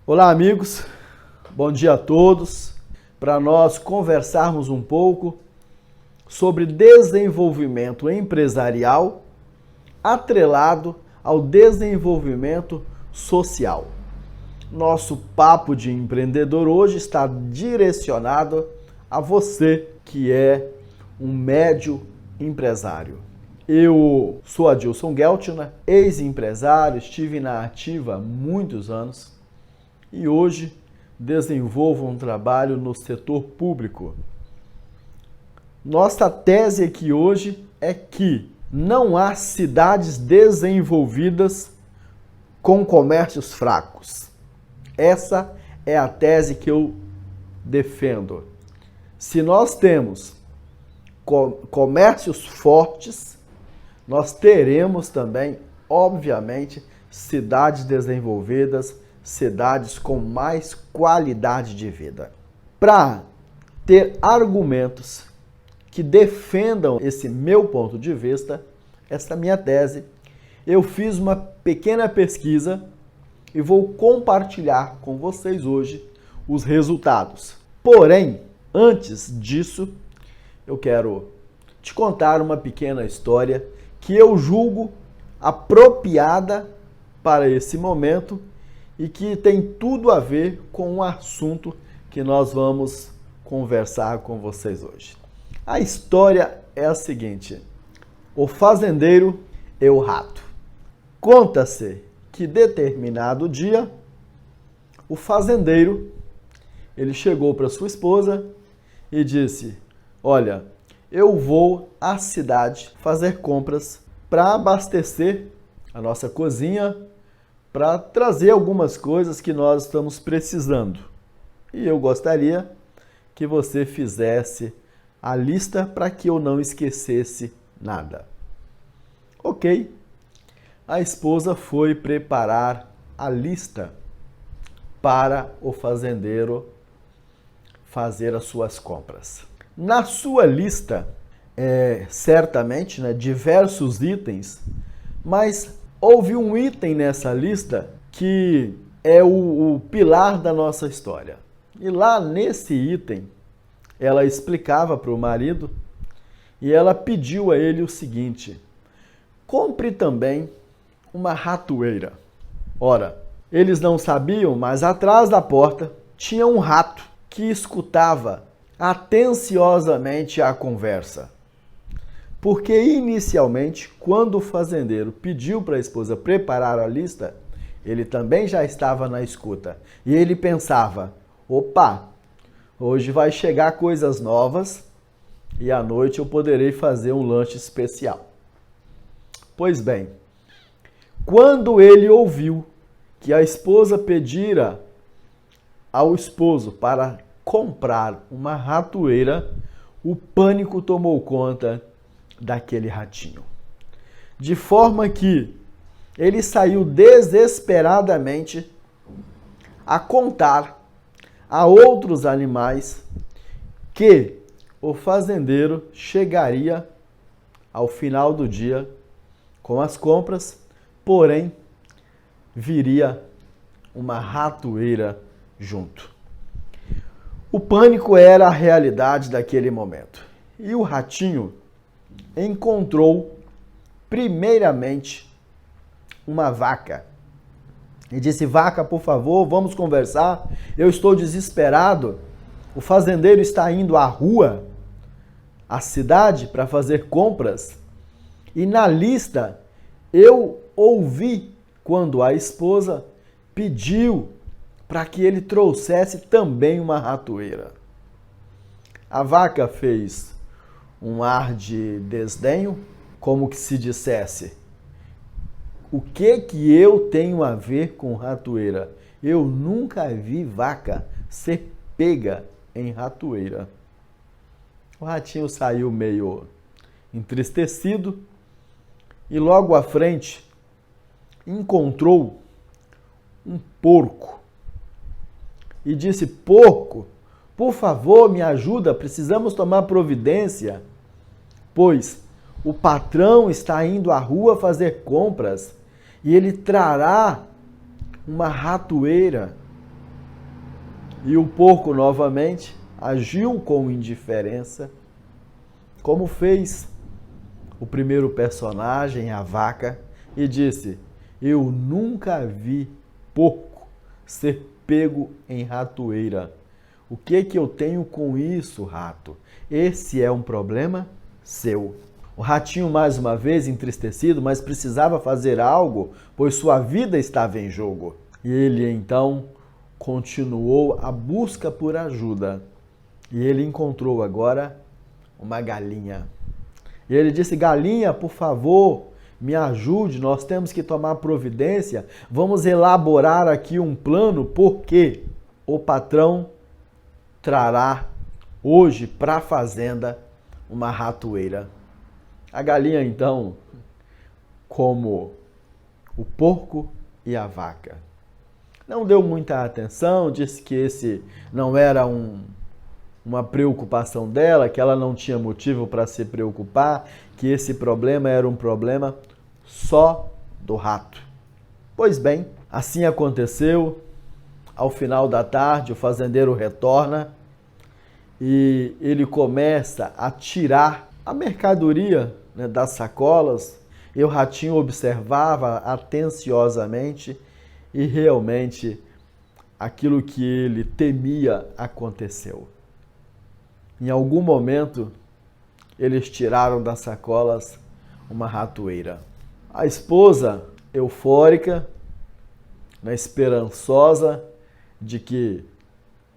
Olá, amigos. Bom dia a todos. Para nós conversarmos um pouco sobre desenvolvimento empresarial atrelado ao desenvolvimento social. Nosso papo de empreendedor hoje está direcionado a você que é um médio empresário. Eu sou Adilson Geltner, ex-empresário, estive na ativa há muitos anos e hoje desenvolvo um trabalho no setor público. Nossa tese aqui hoje é que não há cidades desenvolvidas com comércios fracos. Essa é a tese que eu defendo. Se nós temos comércios fortes, nós teremos também, obviamente, cidades desenvolvidas, cidades com mais qualidade de vida. Para ter argumentos que defendam esse meu ponto de vista, essa minha tese, eu fiz uma pequena pesquisa e vou compartilhar com vocês hoje os resultados. Porém, antes disso, eu quero te contar uma pequena história que eu julgo apropriada para esse momento e que tem tudo a ver com o assunto que nós vamos conversar com vocês hoje. A história é a seguinte: o fazendeiro e o rato. Conta-se que determinado dia o fazendeiro ele chegou para sua esposa e disse: olha, eu vou à cidade fazer compras para abastecer a nossa cozinha, para trazer algumas coisas que nós estamos precisando. E eu gostaria que você fizesse a lista para que eu não esquecesse nada. Ok. A esposa foi preparar a lista para o fazendeiro fazer as suas compras. Na sua lista, certamente, diversos itens, mas houve um item nessa lista que é o pilar da nossa história. E lá nesse item, ela explicava para o marido e ela pediu a ele o seguinte: compre também uma ratoeira. Ora, eles não sabiam, mas atrás da porta tinha um rato que escutava atenciosamente a conversa. Porque inicialmente, quando o fazendeiro pediu para a esposa preparar a lista, ele também já estava na escuta. E ele pensava: opa, hoje vai chegar coisas novas e à noite eu poderei fazer um lanche especial. Pois bem, quando ele ouviu que a esposa pedira ao esposo para comprar uma ratoeira, o pânico tomou conta daquele ratinho. De forma que ele saiu desesperadamente a contar a outros animais que o fazendeiro chegaria ao final do dia com as compras, porém viria uma ratoeira junto. O pânico era a realidade daquele momento. E o ratinho encontrou primeiramente uma vaca. E disse: vaca, por favor, vamos conversar. Eu estou desesperado. O fazendeiro está indo à rua, à cidade, para fazer compras. E na lista eu ouvi quando a esposa pediu para que ele trouxesse também uma ratoeira. A vaca fez um ar de desdenho, como que se dissesse: o que eu tenho a ver com ratoeira? Eu nunca vi vaca ser pega em ratoeira. O ratinho saiu meio entristecido e logo à frente encontrou um porco e disse: porco, por favor, me ajuda, precisamos tomar providência, pois o patrão está indo à rua fazer compras e ele trará uma ratoeira E o porco novamente agiu com indiferença, como fez o primeiro personagem, a vaca, e disse: eu nunca vi porco ser pego em ratoeira. O que eu tenho com isso, rato? Esse é um problema seu. O ratinho, mais uma vez entristecido, mas precisava fazer algo, pois sua vida estava em jogo. E ele então continuou a busca por ajuda. E ele encontrou agora uma galinha. E ele disse: galinha, por favor, me ajude, nós temos que tomar providência, vamos elaborar aqui um plano, porque o patrão trará hoje para a fazenda uma ratoeira. A galinha, então, como o porco e a vaca, não deu muita atenção, disse que esse não era uma preocupação dela, que ela não tinha motivo para se preocupar, que esse problema era um problema só do rato. Pois bem, assim aconteceu. Ao final da tarde, o fazendeiro retorna e ele começa a tirar a mercadoria, né, das sacolas. E o ratinho observava atenciosamente e realmente aquilo que ele temia aconteceu. Em algum momento, eles tiraram das sacolas uma ratoeira. A esposa, eufórica, esperançosa de que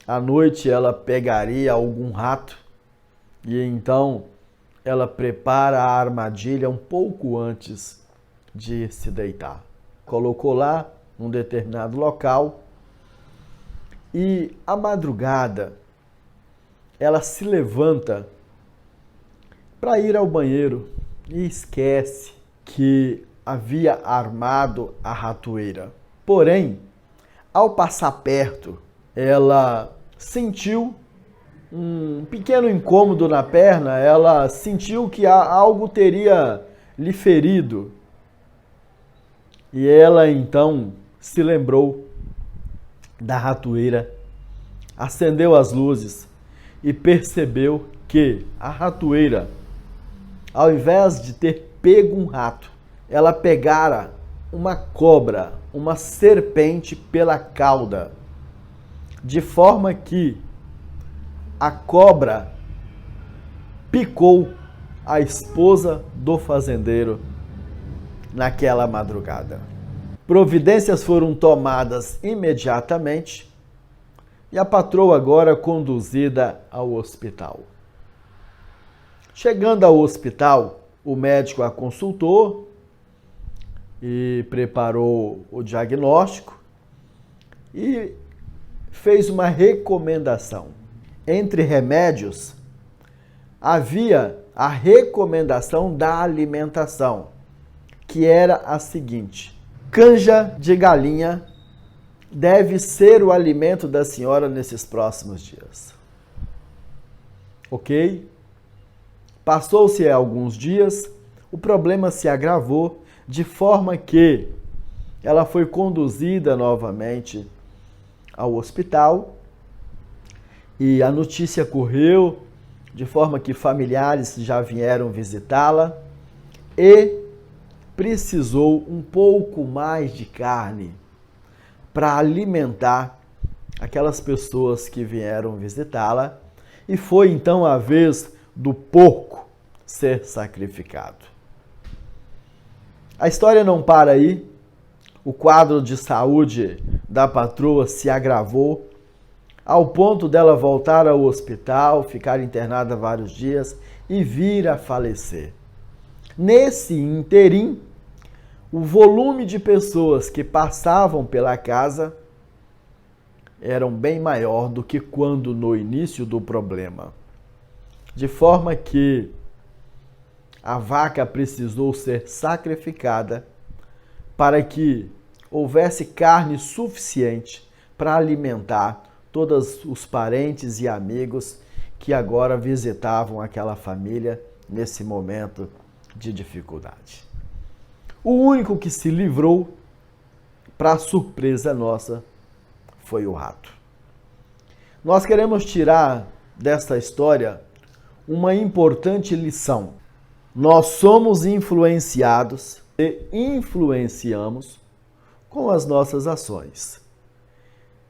à noite ela pegaria algum rato, e então ela prepara a armadilha um pouco antes de se deitar. Colocou lá num determinado local e à madrugada ela se levanta para ir ao banheiro e esquece que havia armado a ratoeira. Porém, ao passar perto, ela sentiu um pequeno incômodo na perna, ela sentiu que algo teria lhe ferido. E ela então se lembrou da ratoeira, acendeu as luzes e percebeu que a ratoeira, ao invés de ter pego um rato, ela pegara uma cobra, uma serpente pela cauda, de forma que a cobra picou a esposa do fazendeiro naquela madrugada. Providências foram tomadas imediatamente e a patroa agora conduzida ao hospital. Chegando ao hospital, o médico a consultou e preparou o diagnóstico e fez uma recomendação. Entre remédios, havia a recomendação da alimentação, que era a seguinte: canja de galinha deve ser o alimento da senhora nesses próximos dias. Ok? Passou-se alguns dias, o problema se agravou, de forma que ela foi conduzida novamente ao hospital e a notícia correu, de forma que familiares já vieram visitá-la e precisou um pouco mais de carne para alimentar aquelas pessoas que vieram visitá-la, e foi então a vez do porco ser sacrificado. A história não para aí. O quadro de saúde da patroa se agravou, ao ponto dela voltar ao hospital, ficar internada vários dias e vir a falecer. Nesse interim, o volume de pessoas que passavam pela casa eram bem maior do que quando no início do problema. De forma que a vaca precisou ser sacrificada para que houvesse carne suficiente para alimentar todos os parentes e amigos que agora visitavam aquela família nesse momento de dificuldade. O único que se livrou, para surpresa nossa, foi o rato. Nós queremos tirar desta história uma importante lição. Nós somos influenciados e influenciamos com as nossas ações.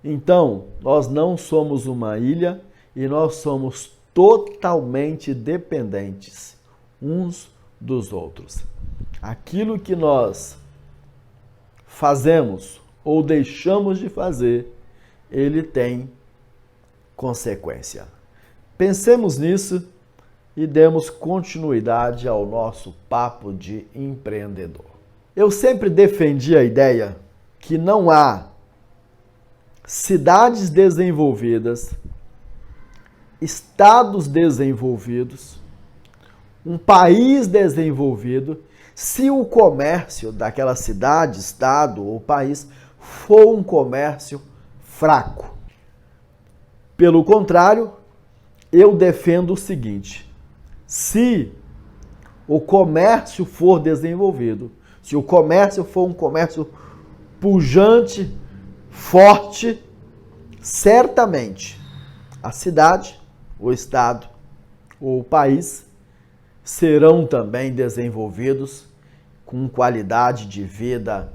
Então, nós não somos uma ilha e nós somos totalmente dependentes uns dos outros. Aquilo que nós fazemos ou deixamos de fazer, ele tem consequência. Pensemos nisso e demos continuidade ao nosso papo de empreendedor. Eu sempre defendi a ideia que não há cidades desenvolvidas, estados desenvolvidos, um país desenvolvido, se o comércio daquela cidade, estado ou país for um comércio fraco. Pelo contrário, eu defendo o seguinte: se o comércio for desenvolvido, se o comércio for um comércio pujante, forte, certamente a cidade, o estado ou o país serão também desenvolvidos com qualidade de vida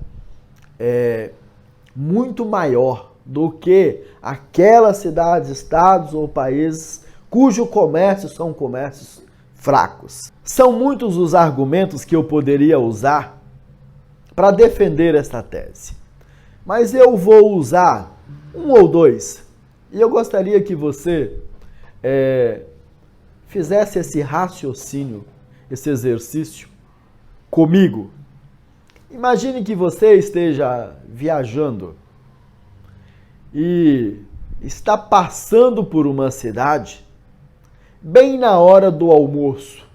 muito maior do que aquelas cidades, estados ou países cujo comércio são comércios fracos. São muitos os argumentos que eu poderia usar para defender esta tese, mas eu vou usar um ou dois e eu gostaria que você fizesse esse raciocínio, esse exercício comigo. Imagine que você esteja viajando e está passando por uma cidade bem na hora do almoço,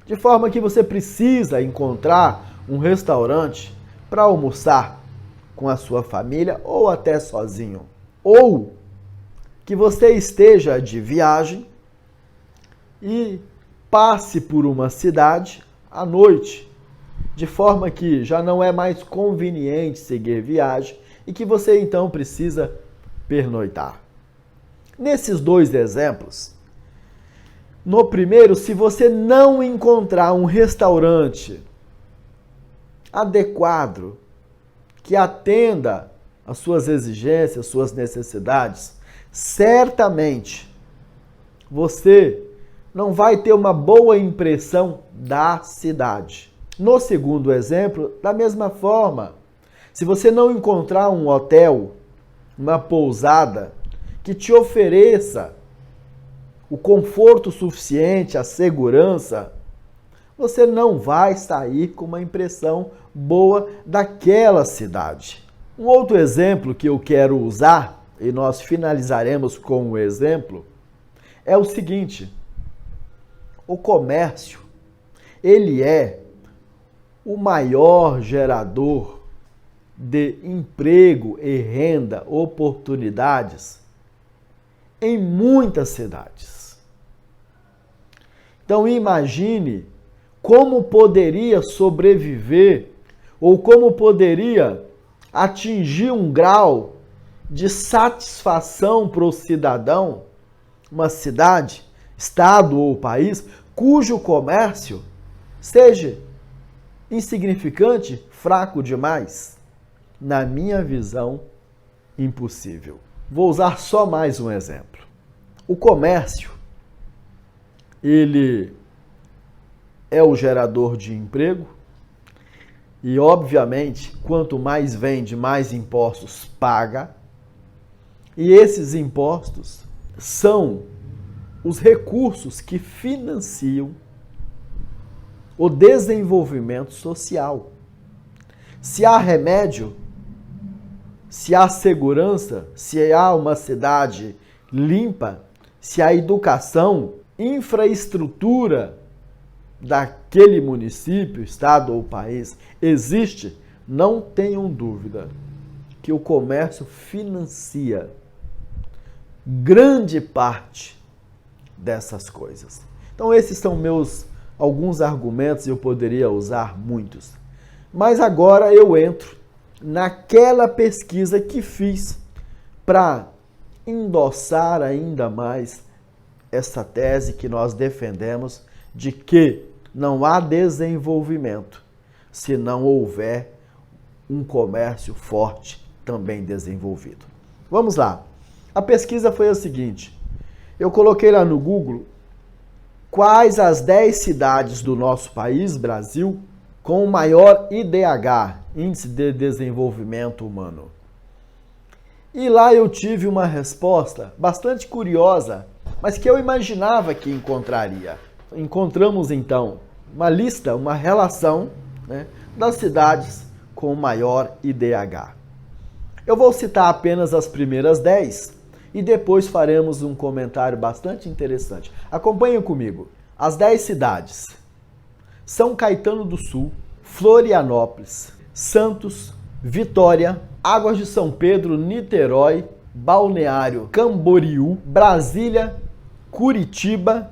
de forma que você precisa encontrar um restaurante para almoçar com a sua família ou até sozinho. Ou que você esteja de viagem e passe por uma cidade à noite, de forma que já não é mais conveniente seguir viagem e que você então precisa pernoitar. Nesses dois exemplos, no primeiro, se você não encontrar um restaurante adequado, que atenda às suas exigências, às suas necessidades, certamente você não vai ter uma boa impressão da cidade. No segundo exemplo, da mesma forma, se você não encontrar um hotel, uma pousada que te ofereça o conforto suficiente, a segurança, você não vai sair com uma impressão boa daquela cidade. Um outro exemplo que eu quero usar, e nós finalizaremos com o exemplo, é o seguinte: o comércio, ele é o maior gerador de emprego e renda, oportunidades em muitas cidades. Então imagine como poderia sobreviver ou como poderia atingir um grau de satisfação para o cidadão uma cidade, estado ou país cujo comércio seja insignificante, fraco demais. Na minha visão, impossível. Vou usar só mais um exemplo. O comércio, ele é o gerador de emprego e, obviamente, quanto mais vende, mais impostos paga. E esses impostos são os recursos que financiam o desenvolvimento social. Se há remédio, se há segurança, se há uma cidade limpa, se há educação, infraestrutura daquele município, estado ou país existe, não tenham dúvida que o comércio financia grande parte dessas coisas. Então esses são alguns argumentos, eu poderia usar muitos. Mas agora eu entro naquela pesquisa que fiz para endossar ainda mais essa tese que nós defendemos de que não há desenvolvimento se não houver um comércio forte também desenvolvido. Vamos lá. A pesquisa foi a seguinte. Eu coloquei lá no Google quais as 10 cidades do nosso país, Brasil, com o maior IDH, Índice de Desenvolvimento Humano. E lá eu tive uma resposta bastante curiosa, mas que eu imaginava que encontraria. Encontramos então uma lista, uma relação, né, das cidades com o maior IDH. Eu vou citar apenas as primeiras 10 e depois faremos um comentário bastante interessante. Acompanhem comigo. As 10 cidades: São Caetano do Sul, Florianópolis, Santos, Vitória, Águas de São Pedro, Niterói, Balneário Camboriú, Brasília, Curitiba,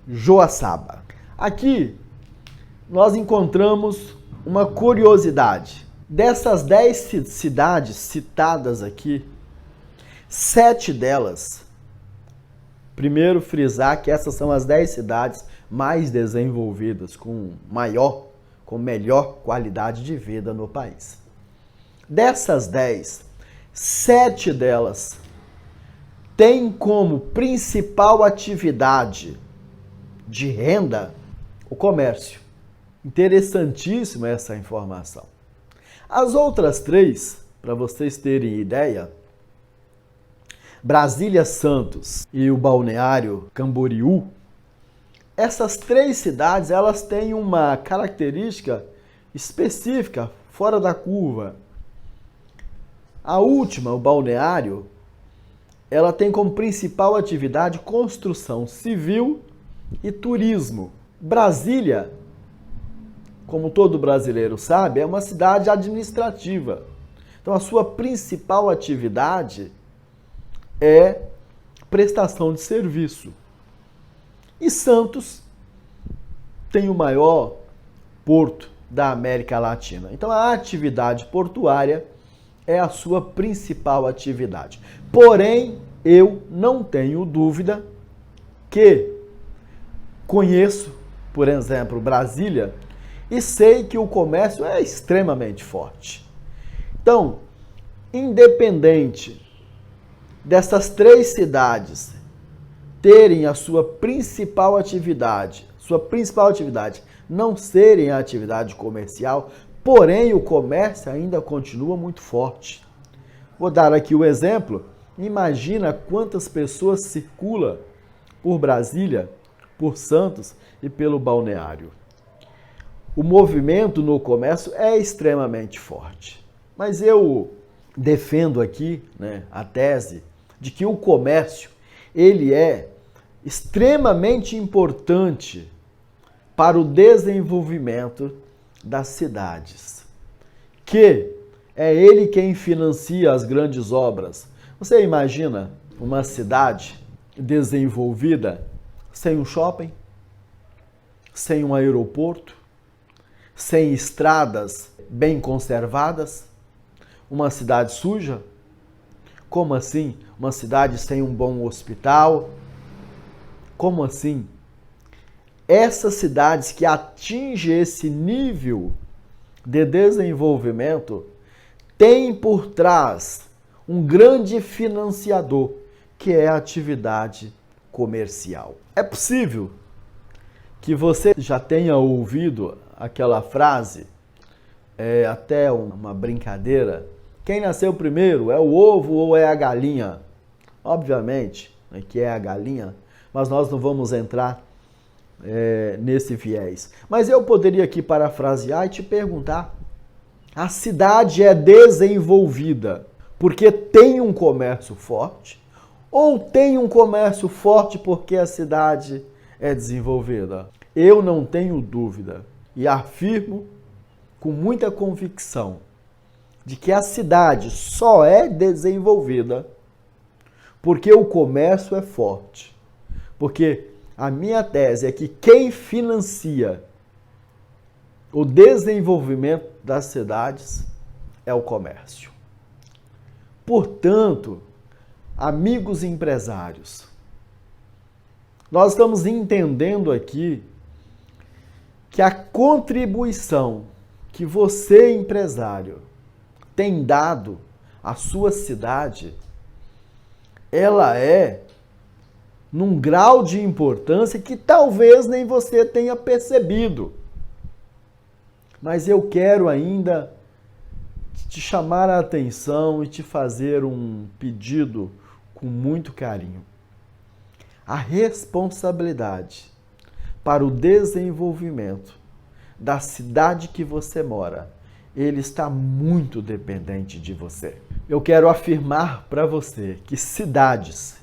Joaçaba. Aqui nós encontramos uma curiosidade. Dessas 10 cidades citadas aqui, 7 delas, primeiro frisar que essas são as 10 cidades mais desenvolvidas, com melhor qualidade de vida no país. Dessas 10, 7 delas têm como principal atividade de renda o comércio. Interessantíssima essa informação. As outras 3, para vocês terem ideia, Brasília, Santos e o Balneário Camboriú, essas 3 cidades elas têm uma característica específica, fora da curva. A última, o Balneário, ela tem como principal atividade construção civil e turismo. Brasília, como todo brasileiro sabe, é uma cidade administrativa. Então a sua principal atividade é prestação de serviço. E Santos tem o maior porto da América Latina. Então a atividade portuária é a sua principal atividade. Porém, eu não tenho dúvida que conheço, por exemplo, Brasília, e sei que o comércio é extremamente forte. Então, independente dessas 3 cidades terem a sua principal atividade não serem a atividade comercial, porém o comércio ainda continua muito forte. Vou dar aqui o exemplo. Imagina quantas pessoas circulam por Brasília, por Santos e pelo Balneário. O movimento no comércio é extremamente forte. Mas eu defendo aqui, né, a tese de que o comércio ele é extremamente importante para o desenvolvimento das cidades, que é ele quem financia as grandes obras. Você imagina uma cidade desenvolvida sem um shopping, sem um aeroporto, sem estradas bem conservadas, uma cidade suja? Como assim? Uma cidade sem um bom hospital? Como assim? Essas cidades que atingem esse nível de desenvolvimento têm por trás um grande financiador, que é a atividade comercial. É possível que você já tenha ouvido aquela frase, até uma brincadeira: quem nasceu primeiro, é o ovo ou é a galinha? Obviamente, né, que é a galinha, mas nós não vamos entrar nesse viés. Mas eu poderia aqui parafrasear e te perguntar: a cidade é desenvolvida porque tem um comércio forte, ou tem um comércio forte porque a cidade é desenvolvida? Eu não tenho dúvida e afirmo com muita convicção de que a cidade só é desenvolvida porque o comércio é forte. Porque a minha tese é que quem financia o desenvolvimento das cidades é o comércio. Portanto, amigos empresários, nós estamos entendendo aqui que a contribuição que você, empresário, tem dado à sua cidade, ela é num grau de importância que talvez nem você tenha percebido. Mas eu quero ainda te chamar a atenção e te fazer um pedido com muito carinho. A responsabilidade para o desenvolvimento da cidade que você mora, ele está muito dependente de você. Eu quero afirmar para você que cidades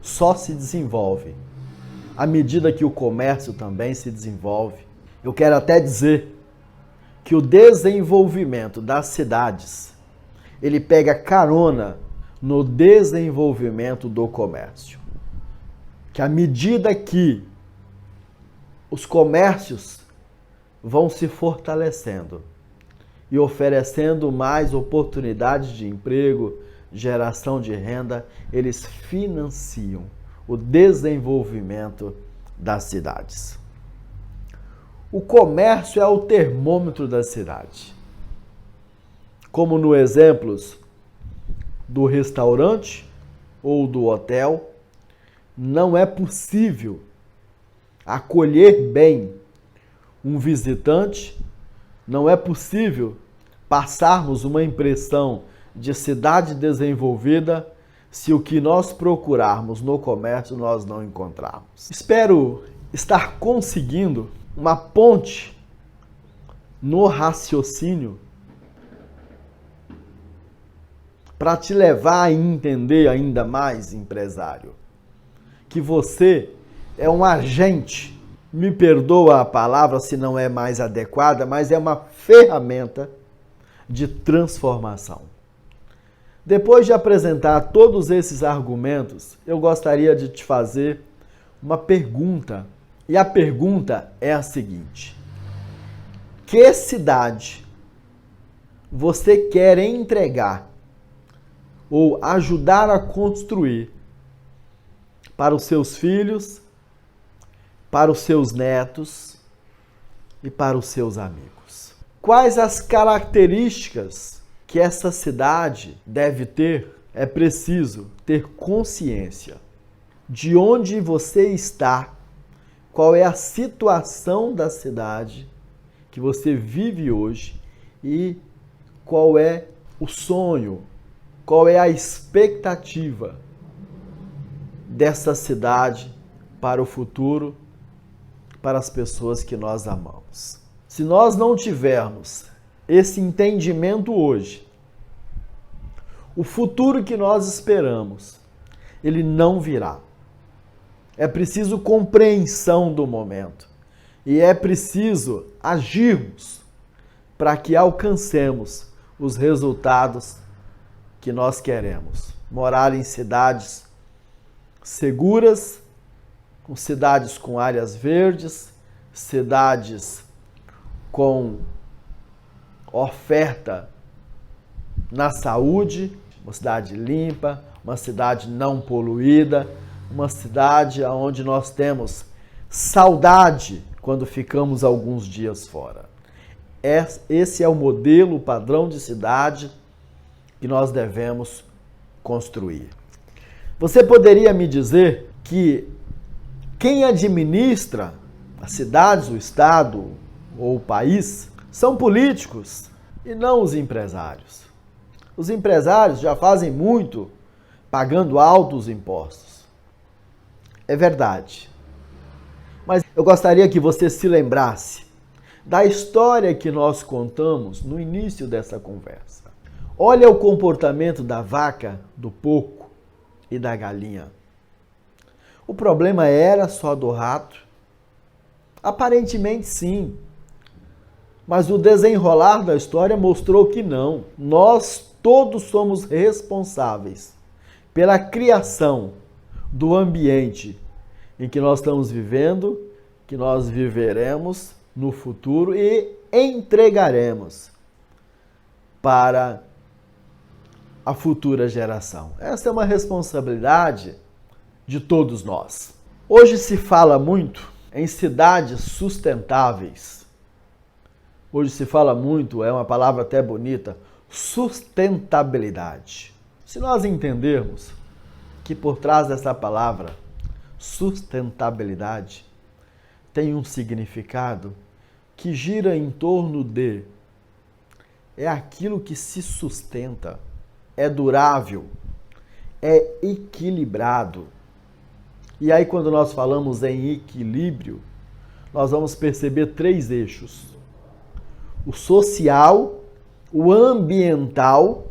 só se desenvolvem à medida que o comércio também se desenvolve. Eu quero até dizer que o desenvolvimento das cidades, ele pega carona no desenvolvimento do comércio. Que à medida que os comércios vão se fortalecendo e oferecendo mais oportunidades de emprego, geração de renda, eles financiam o desenvolvimento das cidades. O comércio é o termômetro da cidade. Como no exemplos do restaurante ou do hotel, não é possível acolher bem um visitante, não é possível passarmos uma impressão de cidade desenvolvida se o que nós procurarmos no comércio nós não encontrarmos. Espero estar conseguindo uma ponte no raciocínio para te levar a entender ainda mais, empresário, que você é um agente, me perdoa a palavra se não é mais adequada, mas é uma ferramenta de transformação. Depois de apresentar todos esses argumentos, eu gostaria de te fazer uma pergunta. E a pergunta é a seguinte: que cidade você quer entregar ou ajudar a construir para os seus filhos, para os seus netos e para os seus amigos? Quais as características que essa cidade deve ter? É preciso ter consciência de onde você está, qual é a situação da cidade que você vive hoje e qual é o sonho, qual é a expectativa dessa cidade para o futuro, para as pessoas que nós amamos. Se nós não tivermos esse entendimento hoje, o futuro que nós esperamos, ele não virá. É preciso compreensão do momento e é preciso agirmos para que alcancemos os resultados que nós queremos. Morar em cidades seguras, com cidades com áreas verdes, cidades com oferta na saúde, uma cidade limpa, uma cidade não poluída, uma cidade onde nós temos saudade quando ficamos alguns dias fora. Esse é o modelo, o padrão de cidade que nós devemos construir. Você poderia me dizer que quem administra as cidades, o estado ou o país são políticos e não os empresários. Os empresários já fazem muito pagando altos impostos. É verdade. Mas eu gostaria que você se lembrasse da história que nós contamos no início dessa conversa. Olha o comportamento da vaca, do porco e da galinha. O problema era só do rato? Aparentemente sim. Mas o desenrolar da história mostrou que não. Nós todos somos responsáveis pela criação do ambiente em que nós estamos vivendo, que nós viveremos no futuro e entregaremos para a futura geração. Essa é uma responsabilidade de todos nós. Hoje se fala muito em cidades sustentáveis. Hoje se fala muito, é uma palavra até bonita, sustentabilidade. Se nós entendermos que por trás dessa palavra, sustentabilidade, tem um significado que gira em torno de é aquilo que se sustenta, é durável, é equilibrado. E aí, quando nós falamos em equilíbrio, nós vamos perceber 3 eixos: o social, o ambiental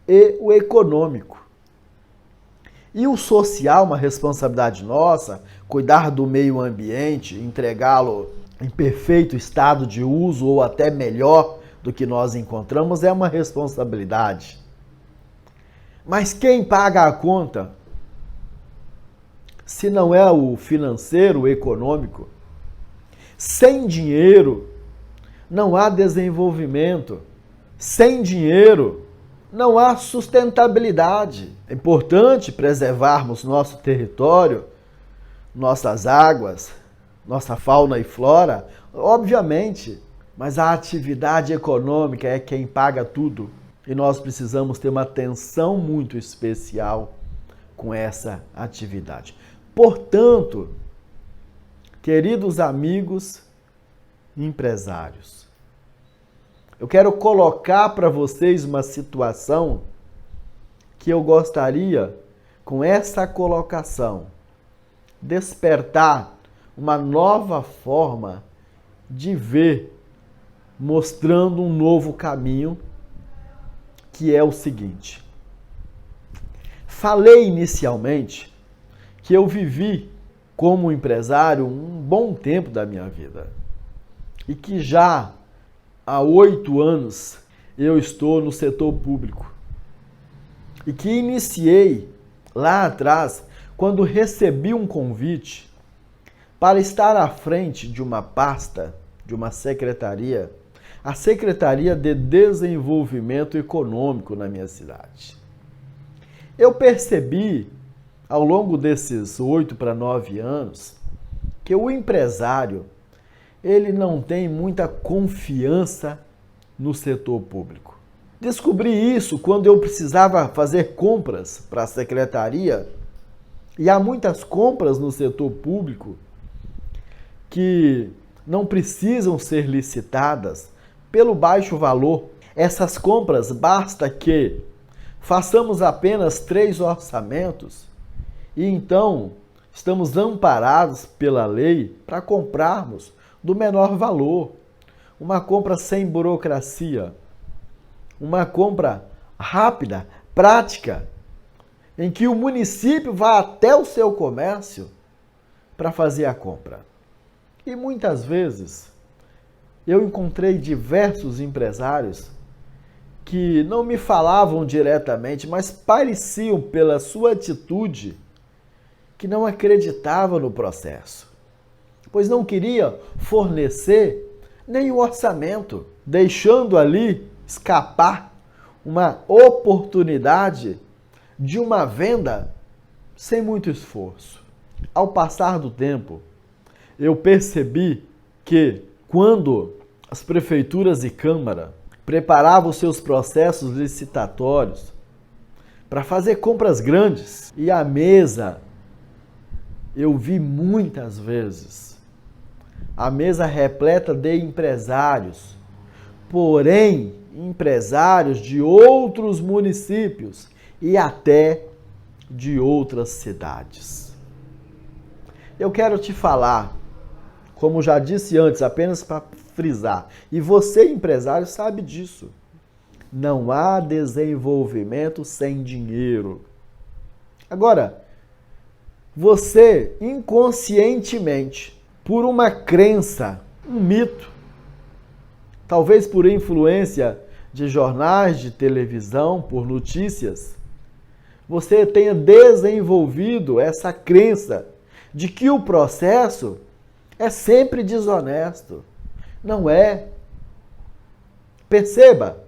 e o econômico. E o social, uma responsabilidade nossa, cuidar do meio ambiente, entregá-lo em perfeito estado de uso ou até melhor do que nós encontramos, é uma responsabilidade. Mas quem paga a conta, se não é o financeiro, o econômico? Sem dinheiro não há desenvolvimento. Sem dinheiro não há sustentabilidade. É importante preservarmos nosso território, nossas águas, nossa fauna e flora, obviamente, mas a atividade econômica é quem paga tudo. E nós precisamos ter uma atenção muito especial com essa atividade. Portanto, queridos amigos empresários, eu quero colocar para vocês uma situação que eu gostaria, com essa colocação, despertar uma nova forma de ver, mostrando um novo caminho, que é o seguinte. Falei inicialmente que eu vivi como empresário um bom tempo da minha vida e que já há 8 anos eu estou no setor público e que iniciei lá atrás quando recebi um convite para estar à frente de uma pasta, de uma secretaria, a Secretaria de Desenvolvimento Econômico na minha cidade. Eu percebi, ao longo desses 8 para 9 anos, que o empresário, ele não tem muita confiança no setor público. Descobri isso quando eu precisava fazer compras para a secretaria, e há muitas compras no setor público que não precisam ser licitadas pelo baixo valor. Essas compras basta que façamos apenas 3 orçamentos e então estamos amparados pela lei para comprarmos do menor valor. Uma compra sem burocracia, uma compra rápida, prática, em que o município vá até o seu comércio para fazer a compra. E muitas vezes eu encontrei diversos empresários que não me falavam diretamente, mas pareciam, pela sua atitude, que não acreditavam no processo, pois não queria fornecer nenhum orçamento, deixando ali escapar uma oportunidade de uma venda sem muito esforço. Ao passar do tempo, eu percebi que quando as prefeituras e Câmara preparavam seus processos licitatórios para fazer compras grandes, e a mesa, eu vi muitas vezes, a mesa repleta de empresários, porém empresários de outros municípios e até de outras cidades. Eu quero te falar, como já disse antes, apenas para frisar, e você, empresário, sabe disso. Não há desenvolvimento sem dinheiro. Agora, você inconscientemente, por uma crença, um mito, talvez por influência de jornais, de televisão, por notícias, você tenha desenvolvido essa crença de que o processo é sempre desonesto. Não é. Perceba,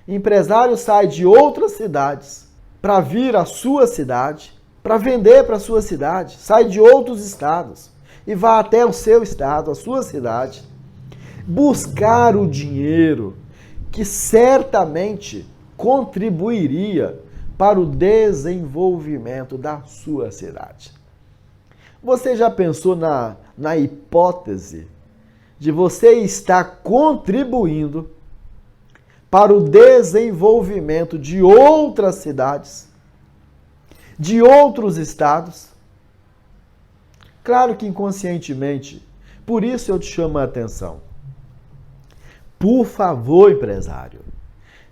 Empresário sai de outras cidades para vir à sua cidade, para vender para a sua cidade, sai de outros estados e vai até o seu estado, a sua cidade, buscar o dinheiro que certamente contribuiria para o desenvolvimento da sua cidade. Você já pensou na hipótese de você estar contribuindo para o desenvolvimento de outras cidades, de outros estados? Claro que inconscientemente. Por isso eu te chamo a atenção. Por favor, empresário,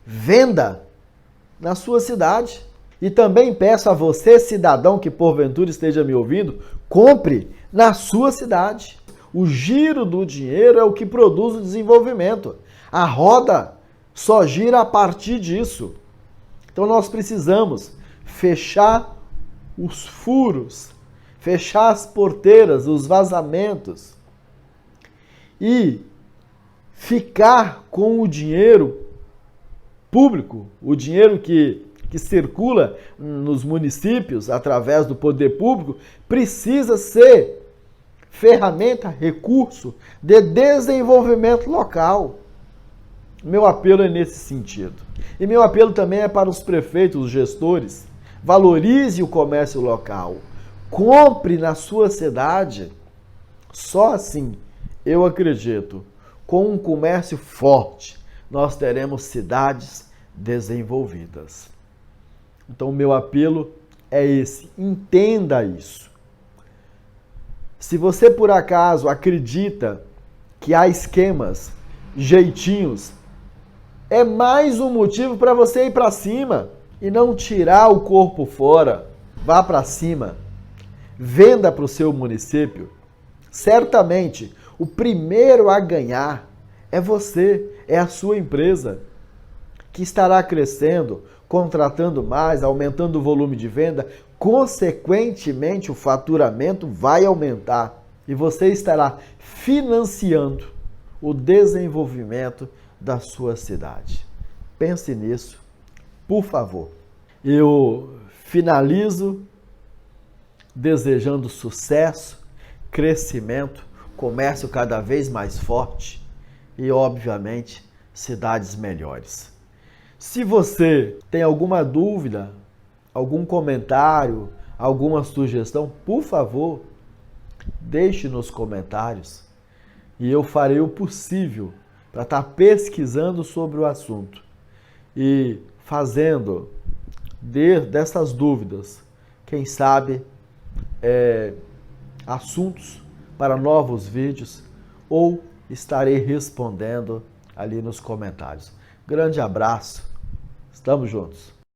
venda na sua cidade. E também peço a você, cidadão que porventura esteja me ouvindo, compre na sua cidade. O giro do dinheiro é o que produz o desenvolvimento. A roda só gira a partir disso. Então nós precisamos fechar os furos, fechar as porteiras, os vazamentos e ficar com o dinheiro público, o dinheiro que circula nos municípios através do poder público, precisa ser ferramenta, recurso de desenvolvimento local. Meu apelo é nesse sentido. E meu apelo também é para os prefeitos, os gestores. Valorize o comércio local. Compre na sua cidade. Só assim, eu acredito, com um comércio forte, nós teremos cidades desenvolvidas. Então, o meu apelo é esse. Entenda isso. Se você, por acaso, acredita que há esquemas, jeitinhos, é mais um motivo para você ir para cima e não tirar o corpo fora. Vá para cima. Venda para o seu município. Certamente, o primeiro a ganhar é você, é a sua empresa, que estará crescendo, contratando mais, aumentando o volume de venda, consequentemente o faturamento vai aumentar e você estará financiando o desenvolvimento da sua cidade. Pense nisso, por favor. Eu finalizo desejando sucesso, crescimento, comércio cada vez mais forte e, obviamente, cidades melhores. Se você tem alguma dúvida, algum comentário, alguma sugestão, por favor, deixe nos comentários e eu farei o possível para estar pesquisando sobre o assunto e fazendo dessas dúvidas, quem sabe, assuntos para novos vídeos ou estarei respondendo ali nos comentários. Grande abraço, estamos juntos.